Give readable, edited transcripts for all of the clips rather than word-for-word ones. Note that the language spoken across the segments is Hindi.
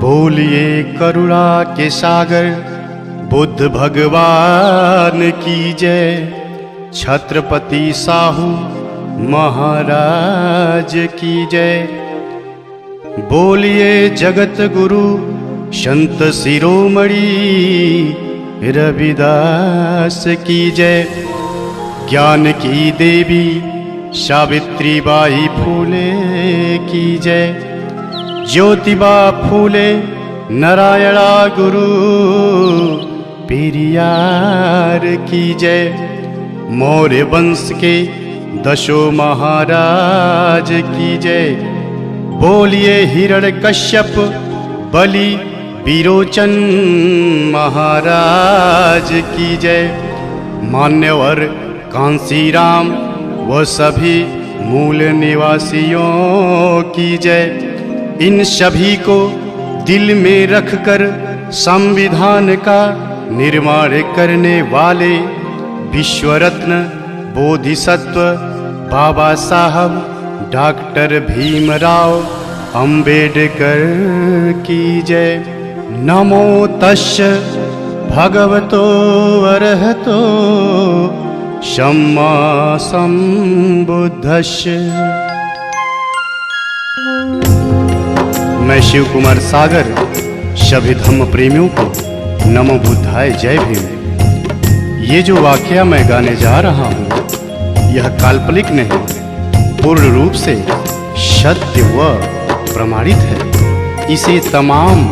बोलिए करुणा के सागर बुद्ध भगवान की जय। छत्रपति साहू महाराज की जय। बोलिए जगत गुरु संत शिरोमणि रविदास की जय। ज्ञान की देवी सावित्री बाई फूले की जय। ज्योतिबा फूले नारायणा गुरु पेरियार की जय। मौर्य वंश के दशों महाराज की जय। बोलिए हिरण्यकश्यप बलि विरोचन महाराज की जय। मान्यवर कांसीराम व सभी मूल निवासियों की जय। इन सभी को दिल में रखकर संविधान का निर्माण करने वाले विश्वरत्न बोधिसत्व बाबा साहब डॉक्टर भीमराव अंबेडकर की जय। नमो तस्य भगवतो अरहतो सम्मा संबुद्धस्य। मैं शिव कुमार सागर सभी धम्म प्रेमियों को नमो बुद्धाय जय भीम। ये जो वाकया मैं गाने जा रहा हूँ यह काल्पनिक नहीं, पूर्ण रूप से सत्य व प्रमाणित है। इसे तमाम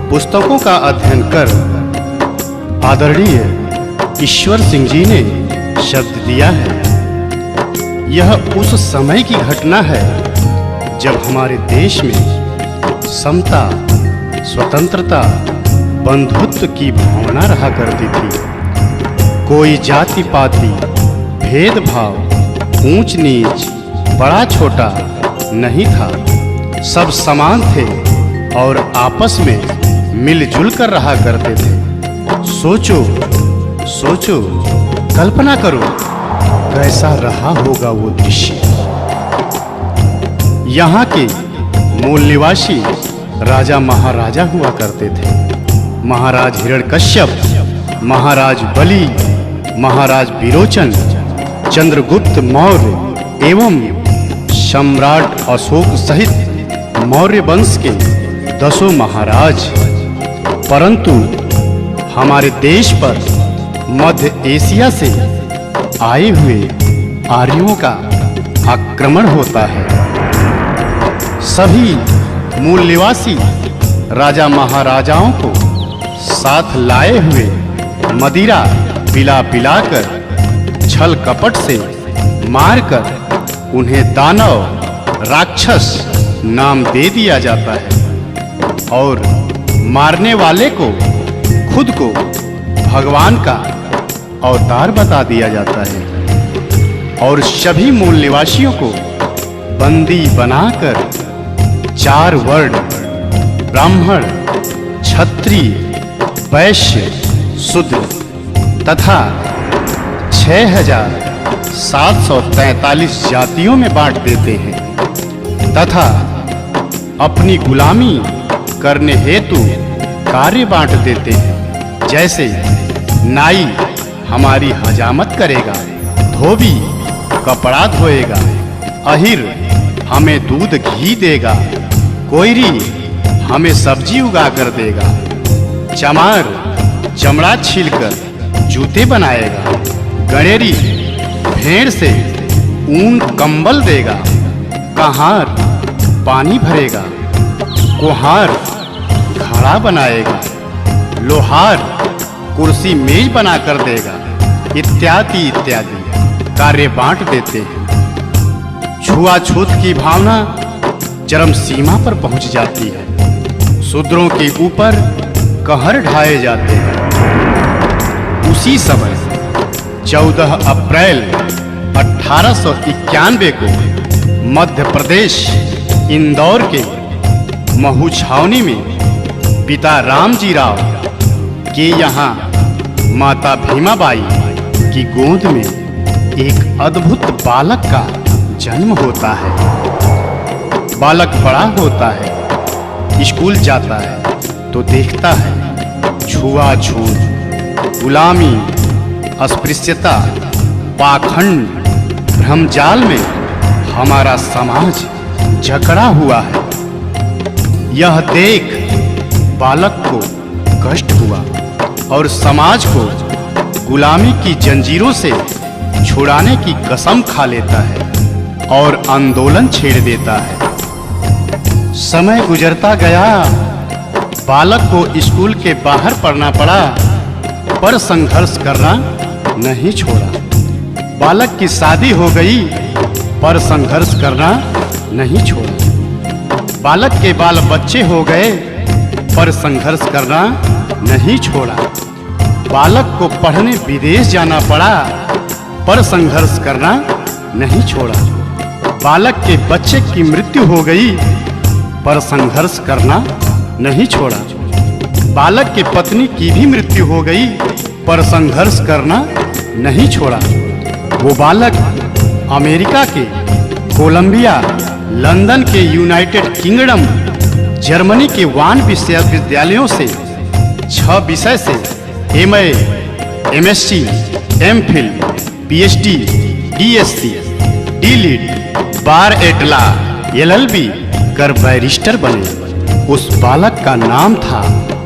पुस्तकों का अध्ययन कर आदरणीय ईश्वर सिंह जी ने शब्द दिया है। यह उस समय की घटना है जब हमारे देश में समता, स्वतंत्रता, बंधुत्व की भावना रहा करती थी। कोई जाति पाति, भेदभाव, ऊंच नीच, बड़ा छोटा नहीं था। सब समान थे और आपस में मिलजुल कर रहा करते थे। सोचो सोचो, कल्पना करो कैसा रहा होगा वो दृश्य। यहाँ के मूल निवासी राजा महाराजा हुआ करते थे। महाराज हिरण्यकश्यप, महाराज बलि, महाराज विरोचन, चंद्रगुप्त मौर्य एवं सम्राट अशोक सहित मौर्य वंश के 10 महाराज। परंतु हमारे देश पर मध्य एशिया से आए हुए आर्यों का आक्रमण होता है। सभी मूल निवासी राजा महाराजाओं को साथ लाए हुए मदिरा पिला पिलाकर, छल कपट से मारकर उन्हें दानव, राक्षस नाम दे दिया जाता है और मारने वाले को खुद को भगवान का अवतार बता दिया जाता है। और सभी मूल निवासियों को बंदी बनाकर 4 वर्ण ब्राह्मण, क्षत्रिय, वैश्य, शूद्र तथा 6743 जातियों में बांट देते हैं तथा अपनी गुलामी करने हेतु कार्य बांट देते हैं। जैसे नाई हमारी हजामत करेगा, धोबी कपड़ा धोएगा, अहिर हमें दूध घी देगा, कोयरी हमें सब्जी उगा कर देगा, चमार चमड़ा छीलकर जूते बनाएगा, गणेरी भेड़ से ऊन कंबल देगा, कहार पानी भरेगा, कुम्हार घड़ा बनाएगा, लोहार कुर्सी मेज बना कर देगा, इत्यादि इत्यादि कार्य बांट देते हैं। छुआछूत की भावना चरम सीमा पर पहुंच जाती है। शूद्रों के ऊपर कहर ढाए जाते हैं। उसी समय 14 अप्रैल 1891 को मध्य प्रदेश इंदौर के महू छावनी में पिता रामजी राव के यहाँ माता भीमाबाई की गोद में एक अद्भुत बालक का जन्म होता है। बालक बड़ा होता है स्कूल जाता है तो देखता है छुआछूत, गुलामी, अस्पृश्यता, पाखंड, भ्रमजाल में हमारा समाज जकड़ा हुआ है। यह देख बालक को कष्ट हुआ और समाज को गुलामी की जंजीरों से छुड़ाने की कसम खा लेता है और आंदोलन छेड़ देता है। समय गुजरता गया, बालक को स्कूल के बाहर पढ़ना पड़ा, पर संघर्ष करना नहीं छोड़ा। बालक की शादी हो गई, पर संघर्ष करना नहीं छोड़ा। बालक के बाल बच्चे हो गए, पर संघर्ष करना नहीं छोड़ा। बालक को पढ़ने विदेश जाना पड़ा, पर संघर्ष करना नहीं छोड़ा। बालक के बच्चे की मृत्यु हो गई, पर संघर्ष करना नहीं छोड़ा। बालक के पत्नी की भी मृत्यु हो गई, पर संघर्ष करना नहीं छोड़ा। वो बालक अमेरिका के कोलंबिया, लंदन के यूनाइटेड किंगडम, जर्मनी के वान विश्वविद्यालयों से 6 विषय से MA, MSc, MPhil, PhD, DSc, DLiD, बार एटला, LLB कर बैरिस्टर बने। उस बालक का नाम था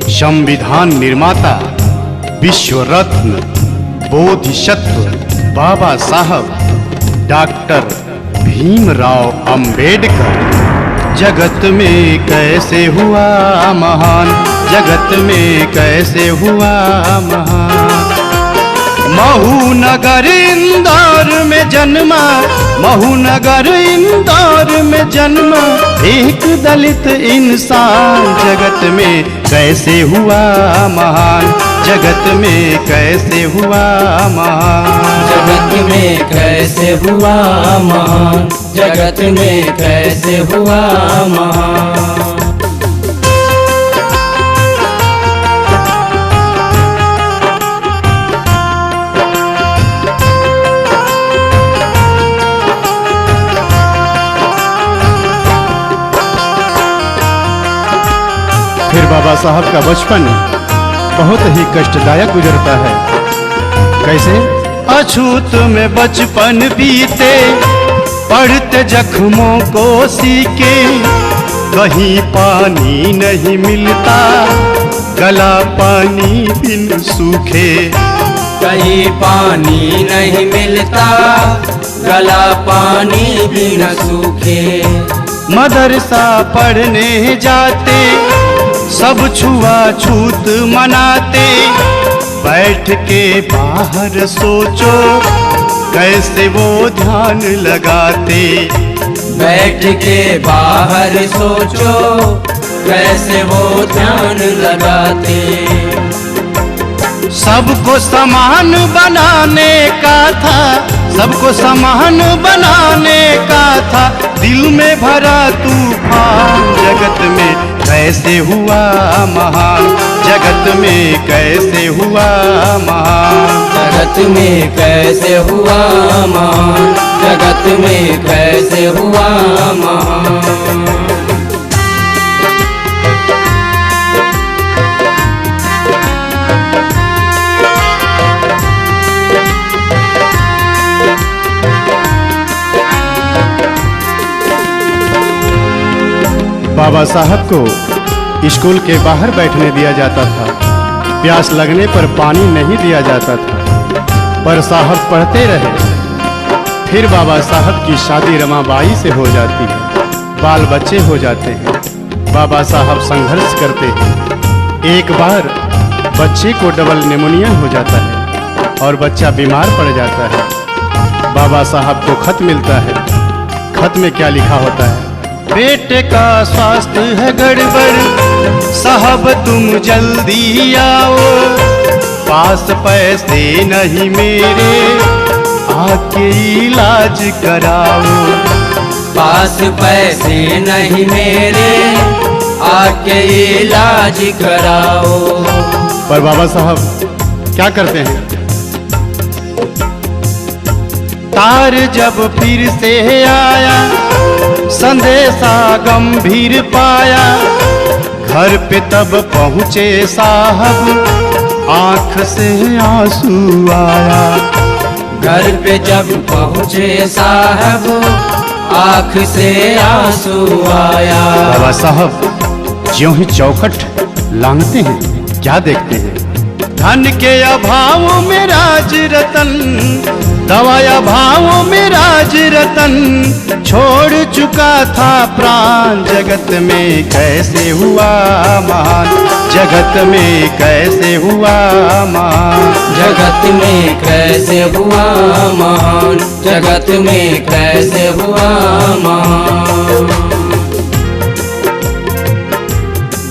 संविधान निर्माता, विश्व रत्न, बोधिसत्व बाबा साहब डॉक्टर भीमराव अंबेडकर। जगत में कैसे हुआ महान, जगत में कैसे हुआ महान। महू नगर इंदौर में जन्मा, महू नगर इंदौर में जन्मा एक दलित इंसान। जगत में कैसे हुआ महान, जगत में कैसे हुआ महान। जगत में कैसे हुआ महान, जगत में कैसे हुआ महान। फिर बाबा साहब का बचपन बहुत ही कष्टदायक गुजरता है। कैसे? अछूत में बचपन बीते, पढ़ते जख्मों को सीके। कहीं पानी नहीं मिलता, गला पानी बिन सूखे। कहीं पानी नहीं मिलता, गला पानी बिन सूखे। मदरसा पढ़ने जाते, सब छुआछूत मनाते। बैठ के बाहर सोचो, कैसे वो ध्यान लगाते। बैठ के बाहर सोचो, कैसे वो ध्यान लगाते। सबको समान बनाने का था, सबको समान बनाने का था। दिल में भरा तूफान, जगत में कैसे हुआ महान, जगत में कैसे हुआ महान। जगत में कैसे हुआ महान, जगत में कैसे हुआ महान। बाबा साहब को स्कूल के बाहर बैठने दिया जाता था। प्यास लगने पर पानी नहीं दिया जाता था, पर साहब पढ़ते रहे। फिर बाबा साहब की शादी रमाबाई से हो जाती है, बाल बच्चे हो जाते हैं। बाबा साहब संघर्ष करते हैं। एक बार बच्चे को डबल निमोनिया हो जाता है और बच्चा बीमार पड़ जाता है। बाबा साहब को खत मिलता है। खत में क्या लिखा होता है? बेटे का स्वास्थ्य है गड़बड़, साहब तुम जल्दी आओ। पास पैसे नहीं मेरे, आके इलाज कराओ। पास पैसे नहीं मेरे, आके इलाज कराओ। पर बाबा साहब क्या करते हैं? तार जब फिर से आया, संदेशा गंभीर पाया। घर पे तब पहुँचे साहब, आँख से आंसू आया। घर पे जब पहुँचे साहब, आँख से आंसू आया। बाबा साहब ज्यों ही चौखट लांघते हैं, क्या देखते हैं? धन के अभाव में राज रतन, दवाया भावों में राज रतन, छोड़ चुका था प्राण। जगत में कैसे हुआ महान, जगत में कैसे हुआ महान, जगत में कैसे हुआ महान, जगत में कैसे हुआ महान।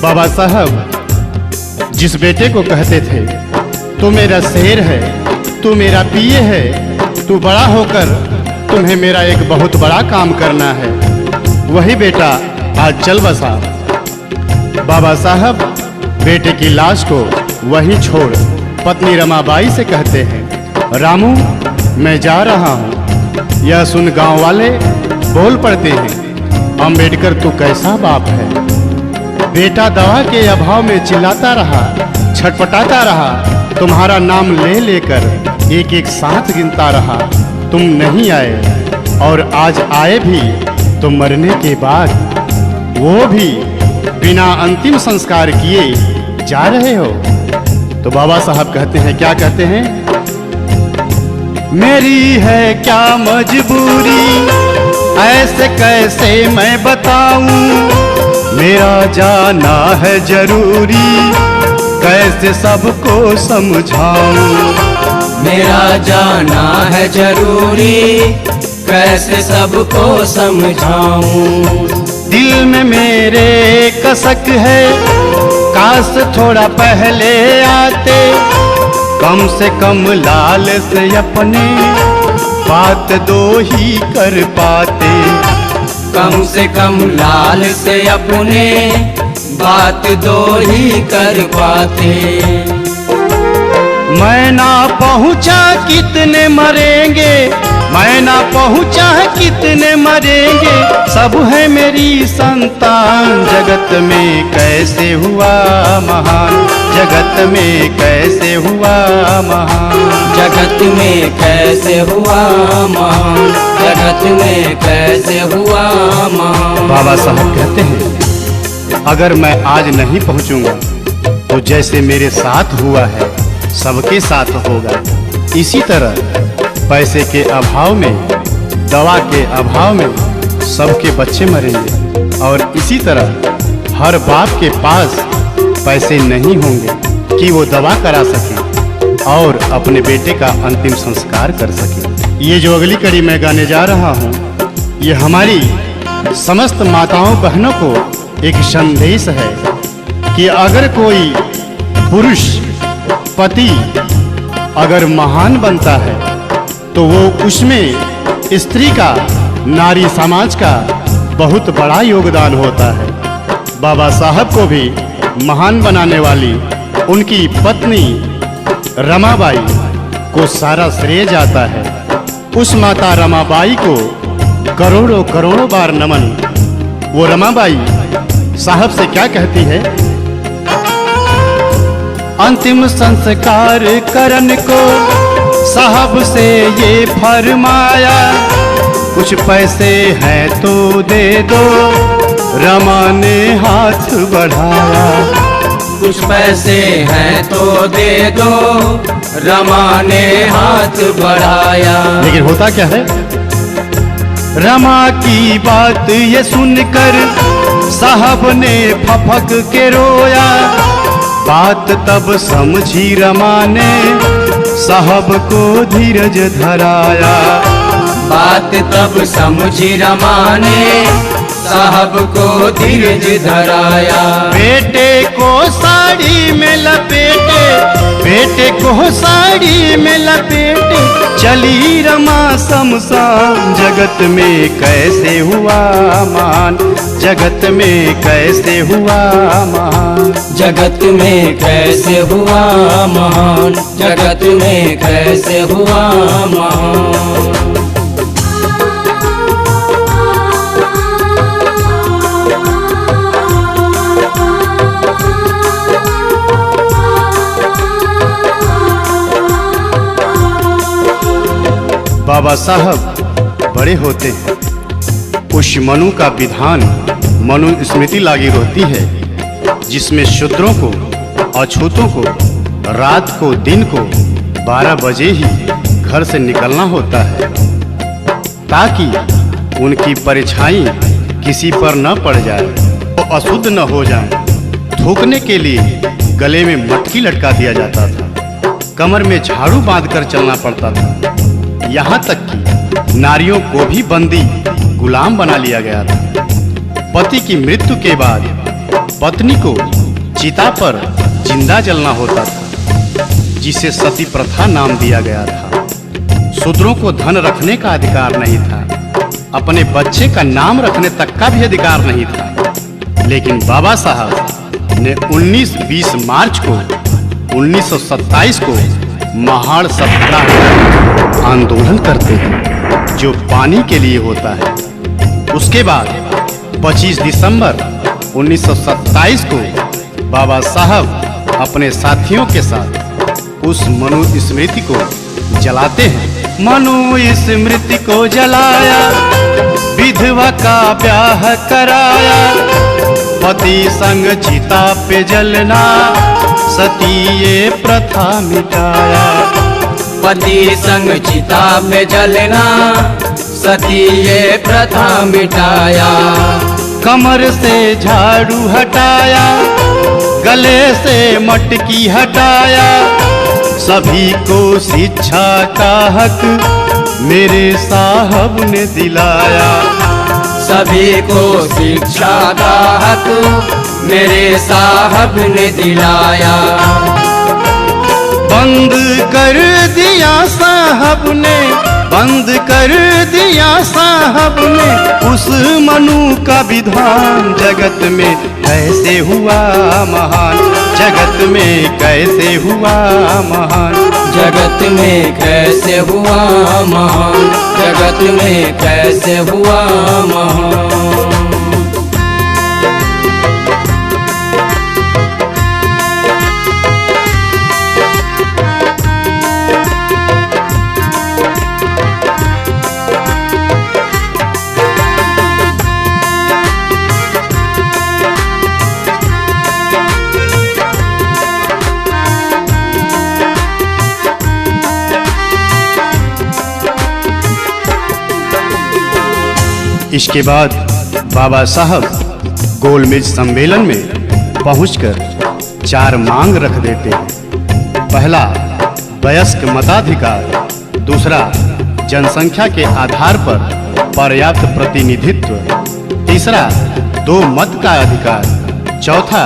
बाबा साहब जिस बेटे को कहते थे तू मेरा शेर है, तू मेरा पिए है, तू बड़ा होकर तुम्हें मेरा एक बहुत बड़ा काम करना है, वही बेटा आज चल बसा। बाबा साहब बेटे की लाश को वहीं छोड़ पत्नी रमाबाई से कहते हैं, रामू मैं जा रहा हूँ। यह सुन गांव वाले बोल पड़ते हैं, अम्बेडकर तू कैसा बाप है। बेटा दवा के अभाव में चिल्लाता रहा, छटपटाता रहा, तुम्हारा नाम ले लेकर एक एक साथ गिनता रहा। तुम नहीं आए और आज आए भी तो मरने के बाद, वो भी बिना अंतिम संस्कार किए जा रहे हो। तो बाबा साहब कहते हैं, क्या कहते हैं? मेरी है क्या मजबूरी, ऐसे कैसे मैं बताऊं, मेरा जाना है जरूरी, कैसे सबको समझाऊं। मेरा जाना है जरूरी, कैसे सबको समझाऊं। दिल में मेरे कसक है, काश थोड़ा पहले आते, कम से कम लाल से अपने बात दो ही कर पाते। कम से कम लाल से अपने बात दो ही कर पाते। मैं ना पहुंचा कितने मरेंगे, मैं ना पहुंचा कितने मरेंगे, सब है मेरी संतान। जगत में कैसे हुआ महान, जगत में कैसे हुआ महान, जगत में कैसे हुआ महान, जगत में कैसे हुआ महान। बाबा साहब कहते हैं, अगर मैं आज नहीं पहुंचूंगा तो जैसे मेरे साथ हुआ है सबके साथ होगा। इसी तरह पैसे के अभाव में, दवा के अभाव में सबके बच्चे मरेंगे, और इसी तरह हर बाप के पास पैसे नहीं होंगे कि वो दवा करा सके और अपने बेटे का अंतिम संस्कार कर सके। ये जो अगली कड़ी मैं गाने जा रहा हूँ, ये हमारी समस्त माताओं बहनों को एक संदेश है कि अगर कोई पुरुष पति अगर महान बनता है तो वो उसमें स्त्री का, नारी समाज का बहुत बड़ा योगदान होता है। बाबा साहब को भी महान बनाने वाली उनकी पत्नी रमाबाई को सारा श्रेय जाता है। उस माता रमाबाई को करोड़ों करोड़ों बार नमन। वो रमाबाई साहब से क्या कहती है? अंतिम संस्कार करन को साहब से ये फरमाया, कुछ पैसे हैं तो दे दो, रमा ने हाथ बढ़ाया। कुछ पैसे हैं तो दे दो, रमा ने हाथ बढ़ाया। लेकिन होता क्या है? रमा की बात ये सुनकर साहब ने फपक के रोया। बात तब समझी रमा ने, साहब को धीरज धराया। बात तब समझी रमा ने, साहब को धीरज धराया। बेटे को साड़ी में लपेटे, बेटे को साड़ी में लपेटे चली रमा शमशान। जगत में कैसे हुआ मान, जगत में कैसे हुआ महान, जगत में कैसे हुआ महान, जगत में कैसे हुआ महान। बाबा साहब बड़े होते हैं, उस मनु का विधान मनु स्मृति लागी होती है, जिसमें शूद्रों को, अछूतों को रात को दिन को 12 बजे ही घर से निकलना होता है, ताकि उनकी परछाई किसी पर न पड़ जाए, वो अशुद्ध न हो जाए। थूकने के लिए गले में मटकी लटका दिया जाता था, कमर में झाड़ू बांधकर चलना पड़ता था। यहाँ तक कि नारियों को भी बंदी गुलाम बना लिया गया था। पति की मृत्यु के बाद पत्नी को चिता पर जिंदा जलना होता था, जिसे सती प्रथा नाम दिया गया था। शूद्रों को धन रखने का अधिकार नहीं था, अपने बच्चे का नाम रखने तक का भी अधिकार नहीं था। लेकिन बाबा साहब ने 19-20 मार्च को 1927 को महाड़ सत्याग्रह आंदोलन करते हैं, जो पानी के लिए होता है। उसके बाद 25 दिसंबर 1927 को बाबा साहब अपने साथियों के साथ उस मनु स्मृति को जलाते हैं। मनु स्मृति को जलाया, विधवा का ब्याह कराया, पति संग चिता पे जलना, सती ये प्रथा मिटाया। पति संग चिता पे जलना, सती ये प्रथा मिटाया। कमर से झाड़ू हटाया, गले से मटकी हटाया, सभी को शिक्षा का हक मेरे साहब ने दिलाया। सभी को शिक्षा का हक मेरे साहब ने दिलाया। बंद कर दिया साहब ने, बंद कर दिया साहब ने उस मनु का विधान। जगत में कैसे हुआ महान, जगत में कैसे हुआ महान, जगत में कैसे हुआ महान, जगत में कैसे हुआ महान। इसके बाद बाबा साहब गोलमेज सम्मेलन में पहुंचकर 4 मांग रख देते हैं। पहला, वयस्क मताधिकार। दूसरा, जनसंख्या के आधार पर पर्याप्त प्रतिनिधित्व। तीसरा, 2 मत का अधिकार। चौथा,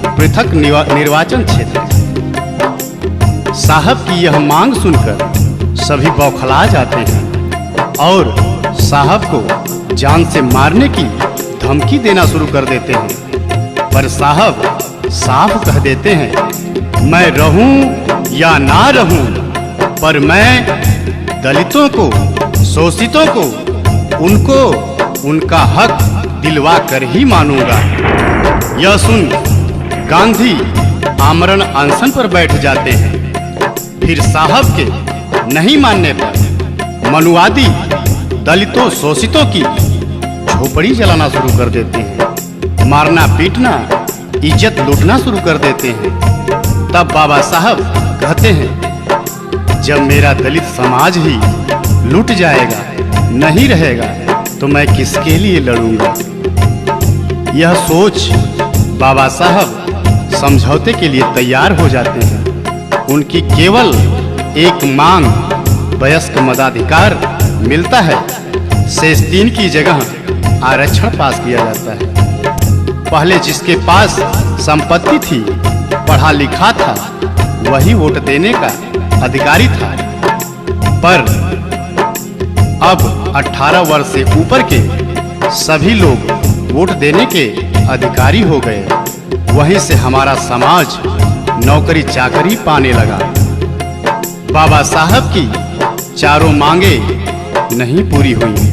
पृथक निर्वाचन क्षेत्र। साहब की यह मांग सुनकर सभी बौखला जाते हैं और साहब को जान से मारने की धमकी देना शुरू कर देते हैं। पर साहब साफ कह देते हैं, मैं रहूं या ना रहूं, पर मैं दलितों को, शोषितों को, उनको उनका हक दिलवा कर ही मानूंगा। यह सुन गांधी आमरण अनशन पर बैठ जाते हैं। फिर साहब के नहीं मानने पर मनुवादी दलितों, शोषितों की झोपड़ी जलाना शुरू कर देते हैं, मारना पीटना, इज्जत लूटना शुरू कर देते हैं। तब बाबा साहब कहते हैं, जब मेरा दलित समाज ही लूट जाएगा, नहीं रहेगा, तो मैं किसके लिए लड़ूंगा। यह सोच बाबा साहब समझौते के लिए तैयार हो जाते हैं। उनकी केवल एक मांग, वयस्क मताधिकार मिलता है। शेष 3 की जगह आरक्षण पास किया जाता है। पहले जिसके पास संपत्ति थी, पढ़ा लिखा था, वही वोट देने का अधिकारी था। पर अब 18 वर्ष से ऊपर के सभी लोग वोट देने के अधिकारी हो गए। वहीं से हमारा समाज नौकरी चाकरी पाने लगा। बाबा साहब की चारों मांगे नहीं पूरी हुई।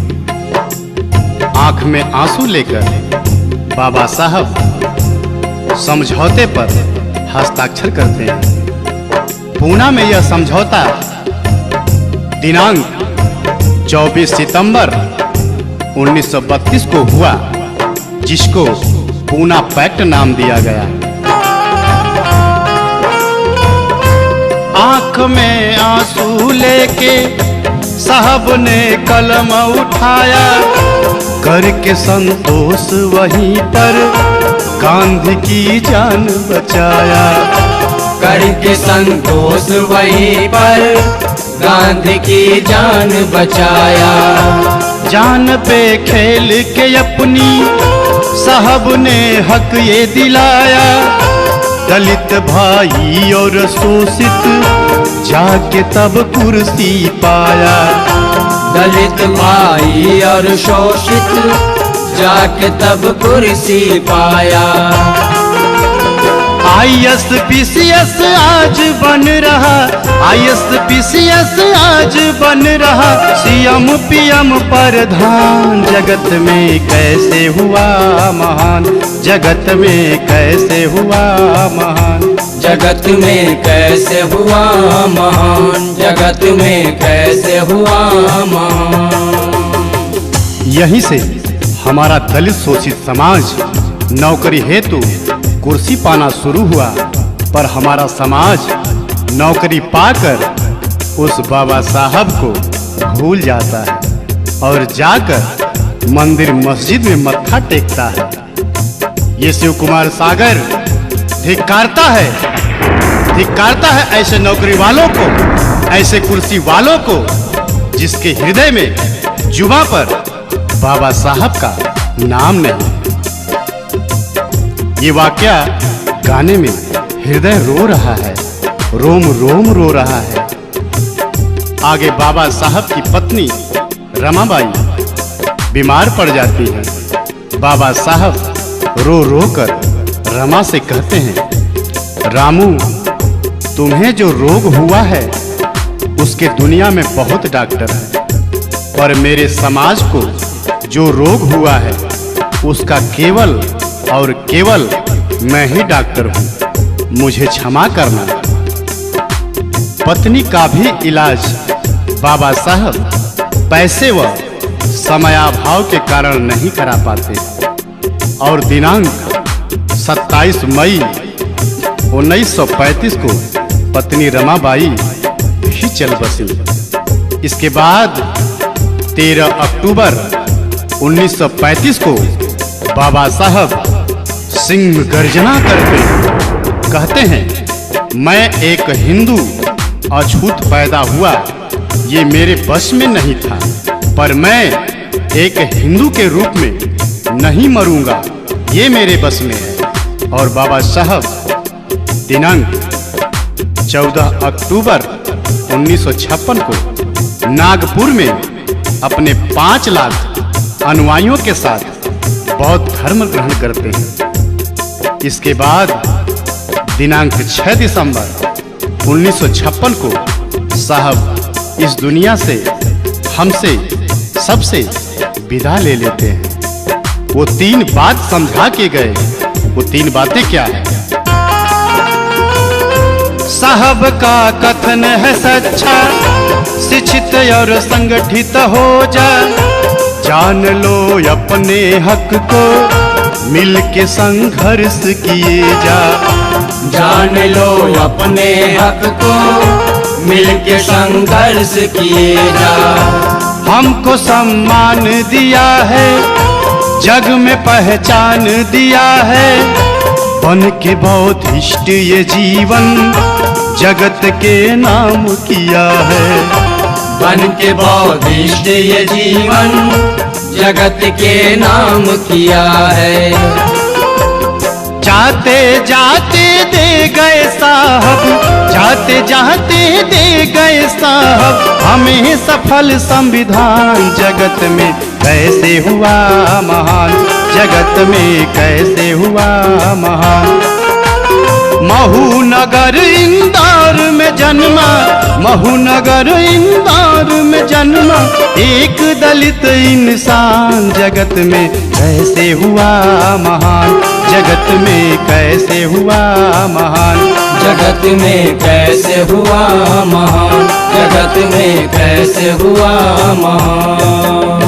आंख में आंसू लेकर बाबा साहब समझौते पर हस्ताक्षर करते हैं। पूना में यह समझौता दिनांक 24 सितंबर 1932 को हुआ, जिसको पूना पैक्ट नाम दिया गया। आंख में आंसू लेके साहब ने कलम उठाया, करके संतोष वहीं पर गांधी की जान बचाया। करके संतोष वहीं पर गांधी की जान बचाया। जान पे खेल के अपनी साहब ने हक ये दिलाया, दलित भाई और शोषित जाके तब कुर्सी पाया। दलित भाई और शोषित जाके तब कुर्सी पाया। IAS PCS आज बन रहा, IAS PCS आज बन रहा, CM PM प्रधान। जगत में कैसे हुआ महान, जगत में कैसे हुआ महान, जगत में कैसे हुआ महान, जगत में कैसे हुआ महान। यहीं से हमारा दलित शोषित समाज नौकरी हेतु कुर्सी पाना शुरू हुआ, पर हमारा समाज नौकरी पाकर उस बाबा साहब को भूल जाता है और जाकर मंदिर मस्जिद में मत्था टेकता है। ये शिव कुमार सागर धिक्कारता है ऐसे नौकरी वालों को, ऐसे कुर्सी वालों को, जिसके हृदय में जुबां पर बाबा साहब का नाम नहीं। ये वाकया गाने में हृदय रो रहा है, रोम रोम रो रहा है। आगे बाबा साहब की पत्नी रमाबाई बीमार पड़ जाती है। बाबा साहब रो रो कर रमा से कहते हैं, रामू, तुम्हें जो रोग हुआ है उसके दुनिया में बहुत डॉक्टर हैं, पर मेरे समाज को जो रोग हुआ है उसका केवल और केवल मैं ही डॉक्टर हूँ, मुझे क्षमा करना। पत्नी का भी इलाज बाबा साहब पैसे व समयाभाव के कारण नहीं करा पाते और दिनांक 27 मई 1935 को पत्नी रमाबाई भी चल बसी। इसके बाद 13 अक्टूबर 1935 को बाबा साहब सिंह गर्जना करके कहते हैं, मैं एक हिंदू अछूत पैदा हुआ, ये मेरे बस में नहीं था, पर मैं एक हिंदू के रूप में नहीं मरूंगा, ये मेरे बस में है। और बाबा साहब दिनांक 14 अक्टूबर 1956 को नागपुर में अपने 5 लाख अनुयायियों के साथ बौद्ध धर्म ग्रहण करते हैं। इसके बाद दिनांक 6 दिसंबर 1956 को साहब इस दुनिया से हमसे सबसे विदा ले लेते हैं। वो 3 बात समझा के गए, वो 3 बातें क्या है? साहब का कथन है सच्चा, शिक्षित और संगठित हो जा, जान लो अपने हक को, मिल के संघर्ष किए जा। जान लो अपने हक को, मिल के संघर्ष किए जा। हमको सम्मान दिया है, जग में पहचान दिया है, बन के बौद्धिस्ट ये जीवन जगत के नाम किया है। बन के बौद्धिस्ट ये जीवन जगत के नाम किया है। जाते जाते दे गए साहब, जाते जाते दे गए साहब, हमें सफल संविधान। जगत में कैसे हुआ महान, जगत में कैसे हुआ महान। महू नगर इंदौर में जन्मा, महू नगर इंदौर में जन्मा एक दलित इंसान। जगत में कैसे हुआ महान, जगत में कैसे हुआ महान, जगत में कैसे हुआ महान। जगत में कैसे हुआ महान।